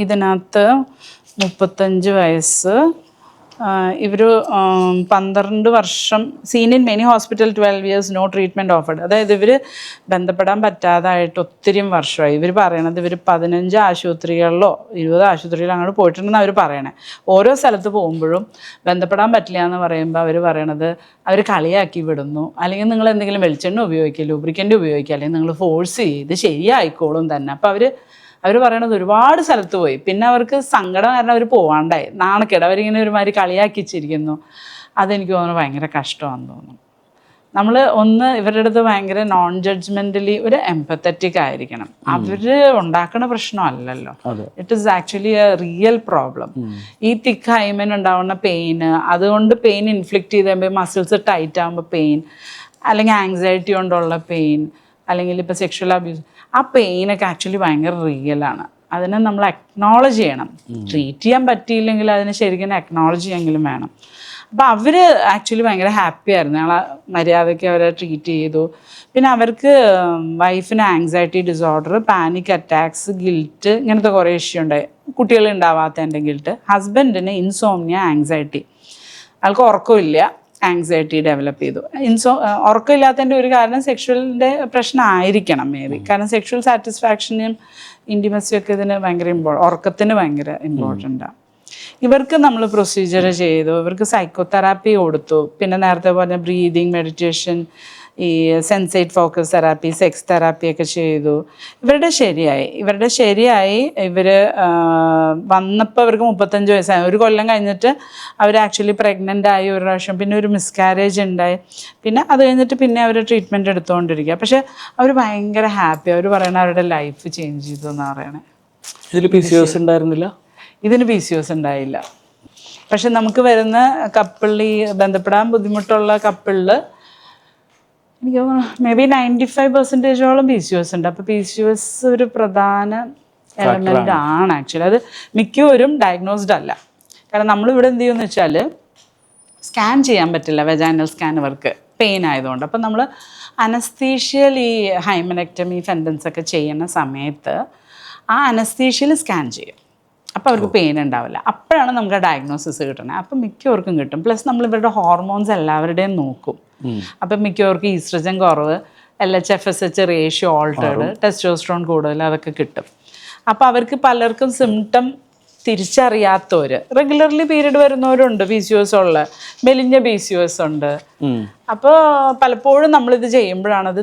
ഇതിനകത്ത് 35 വയസ്സ്, ഇവർ 12 വർഷം seen in many hospital 12 years no treatment offered. അതായത് ഇവർ ബന്ധപ്പെടാൻ പറ്റാതായിട്ട് ഒത്തിരി വർഷമായി. ഇവർ പറയണത് ഇവർ 15 ആശുപത്രികളിലോ 20 ആശുപത്രികളിലോ അങ്ങോട്ട് പോയിട്ടുണ്ടെന്ന് അവർ പറയണേ. ഓരോ സ്ഥലത്ത് പോകുമ്പോഴും ബന്ധപ്പെടാൻ പറ്റില്ല എന്ന് പറയുമ്പോൾ അവർ പറയണത് അവർ കളിയാക്കി വിടുന്നു, അല്ലെങ്കിൽ നിങ്ങൾ എന്തെങ്കിലും വെളിച്ചെണ്ണ ഉപയോഗിക്കുക, ലൂബ്രിക്കൻ്റ് ഉപയോഗിക്കുക, അല്ലെങ്കിൽ നിങ്ങൾ ഫോഴ്സ് ചെയ്ത് ശരിയായിക്കോളും തന്നെ. അപ്പോൾ അവർ പറയണത് ഒരുപാട് സ്ഥലത്ത് പോയി, പിന്നെ അവർക്ക് സങ്കടം കാരണം അവർ പോവാണ്ടായി, നാണക്കേട്, അവരിങ്ങനെ ഒരുമാതിരി കളിയാക്കിച്ചിരിക്കുന്നു. അതെനിക്ക് തോന്നുന്നു ഭയങ്കര കഷ്ടമാണെന്ന് തോന്നുന്നു. നമ്മൾ ഇവരുടെ അടുത്ത് ഭയങ്കര നോൺ ജഡ്ജ്മെൻ്റലി ഒരു എംപത്തറ്റിക് ആയിരിക്കണം. അവർ ഉണ്ടാക്കുന്ന പ്രശ്നമല്ലല്ലോ, it is actually a real problem. ഈ തിക്ക് ഹൈമൻ ഉണ്ടാവുന്ന പെയിന്, അതുകൊണ്ട് പെയിൻ ഇൻഫ്ലിക്റ്റ് ചെയ്ത് കഴിയുമ്പോൾ മസിൽസ് ടൈറ്റ് ആകുമ്പോൾ പെയിൻ, അല്ലെങ്കിൽ ആങ്സൈറ്റി കൊണ്ടുള്ള പെയിൻ, അല്ലെങ്കിൽ ഇപ്പോൾ സെക്ഷൽ അബ്യൂസ്, ആ പെയിനൊക്കെ ആക്ച്വലി ഭയങ്കര റിയലാണ്. അതിനെ നമ്മൾ അക്നോളജ് ചെയ്യണം. ട്രീറ്റ് ചെയ്യാൻ പറ്റിയില്ലെങ്കിൽ അതിനെ ശരിക്കും അക്നോളജ് ചെയ്യാമെങ്കിലും വേണം. അപ്പോൾ അവർ ആക്ച്വലി ഭയങ്കര ഹാപ്പി ആയിരുന്നു, ഞങ്ങൾ മര്യാദയ്ക്ക് അവരെ ട്രീറ്റ് ചെയ്തു. പിന്നെ അവർക്ക് വൈഫിന് anxiety disorder, panic attacks, guilt, ഇങ്ങനത്തെ കുറേ ഇഷ്യൂ ഉണ്ടായി, കുട്ടികൾ ഉണ്ടാവാത്തതിൻ്റെ ഗിൽറ്റ്. ഹസ്ബൻഡിന് ഇൻസോംനിയ, ആങ്സൈറ്റി, ആൾക്ക് ഉറക്കമില്ല, ആങ്സൈറ്റി ഡെവലപ്പ് ചെയ്തു. ഉറക്കമില്ലാത്തതിൻ്റെ ഒരു കാരണം സെക്ഷുവലിൻ്റെ പ്രശ്നമായിരിക്കണം മേ ബി, കാരണം സെക്ഷുവൽ സാറ്റിസ്ഫാക്ഷനും ഇൻറ്റിമസിയും ഒക്കെ ഇതിന് ഭയങ്കര ഉറക്കത്തിന് ഭയങ്കര ഇമ്പോർട്ടൻ്റാണ്. ഇവർക്ക് നമ്മൾ പ്രൊസീജിയർ ചെയ്തു, ഇവർക്ക് സൈക്കോതെറാപ്പി കൊടുത്തു, പിന്നെ നേരത്തെ പറഞ്ഞ ബ്രീതിങ്, മെഡിറ്റേഷൻ, ഈ സെൻസേറ്റ് ഫോക്കസ് തെറാപ്പി, സെക്സ് തെറാപ്പി ഒക്കെ ചെയ്തു. ഇവരുടെ ശരിയായി. ഇവർ വന്നപ്പോൾ അവർക്ക് 35 വയസ്സായി. ഒരു കൊല്ലം കഴിഞ്ഞിട്ട് അവർ ആക്ച്വലി പ്രഗ്നൻ്റ് ആയി ഒരു പ്രാവശ്യം, പിന്നെ ഒരു മിസ്കാരേജ് ഉണ്ടായി. പിന്നെ അത് കഴിഞ്ഞിട്ട് പിന്നെ അവർ ട്രീറ്റ്മെൻറ്റ് എടുത്തുകൊണ്ടിരിക്കുക. പക്ഷേ അവർ ഭയങ്കര ഹാപ്പി. അവർ പറയണ അവരുടെ ലൈഫ് ചേഞ്ച് ചെയ്തു എന്നാണ് പറയണേ. ഇതിൽ PCOS ഉണ്ടായിരുന്നില്ല? ഇതിന് PCOS ഉണ്ടായില്ല. പക്ഷെ നമുക്ക് വരുന്ന കപ്പിളിൽ, ഈ ബന്ധപ്പെടാൻ ബുദ്ധിമുട്ടുള്ള കപ്പിളിൽ എനിക്ക് തോന്നുന്നു മേ ബി 95% PCOS ഉണ്ട്. അപ്പോൾ PCOS ഒരു പ്രധാന എലമെൻ്റ് ആണ് ആക്ച്വലി. അത് മിക്കവരും ഡയഗ്നോസ്ഡ് അല്ല. കാരണം നമ്മളിവിടെ എന്ത് ചെയ്യുമെന്ന് വെച്ചാൽ സ്കാൻ ചെയ്യാൻ പറ്റില്ല, വെജൈനൽ സ്കാൻ ഇവർക്ക് പെയിൻ ആയതുകൊണ്ട്. അപ്പം നമ്മൾ അനസ്തീഷ്യൽ ഈ ഹൈമനെക്ടമി, ഫെൻഡൻസ് ഒക്കെ ചെയ്യുന്ന സമയത്ത് ആ അനസ്തീഷ്യയിൽ സ്കാൻ ചെയ്യും. അപ്പോൾ അവർക്ക് പെയിൻ ഉണ്ടാവില്ല. അപ്പോഴാണ് നമുക്ക് ആ ഡയഗ്നോസിസ് കിട്ടണത്. അപ്പം മിക്കവർക്കും കിട്ടും. പ്ലസ് നമ്മൾ ഇവരുടെ ഹോർമോൺസ് എല്ലാവരുടെയും നോക്കും. അപ്പം മിക്കവർക്കും ഈസ്ട്രജൻ കുറവ്, LH-FSH റേഷ്യോ ഓൾട്ടേർഡ്, ടെസ്റ്റോസ്റ്ററോൺ കൂടുതൽ, അതൊക്കെ കിട്ടും. അപ്പോൾ അവർക്ക് പലർക്കും സിംറ്റം തിരിച്ചറിയാത്തവർ, റെഗുലർലി പീരീഡ് വരുന്നവരുണ്ട്, PCOS ഉള്ള, മെലിഞ്ഞ PCOS ഉണ്ട്. അപ്പോൾ പലപ്പോഴും നമ്മളിത് ചെയ്യുമ്പോഴാണ് അത്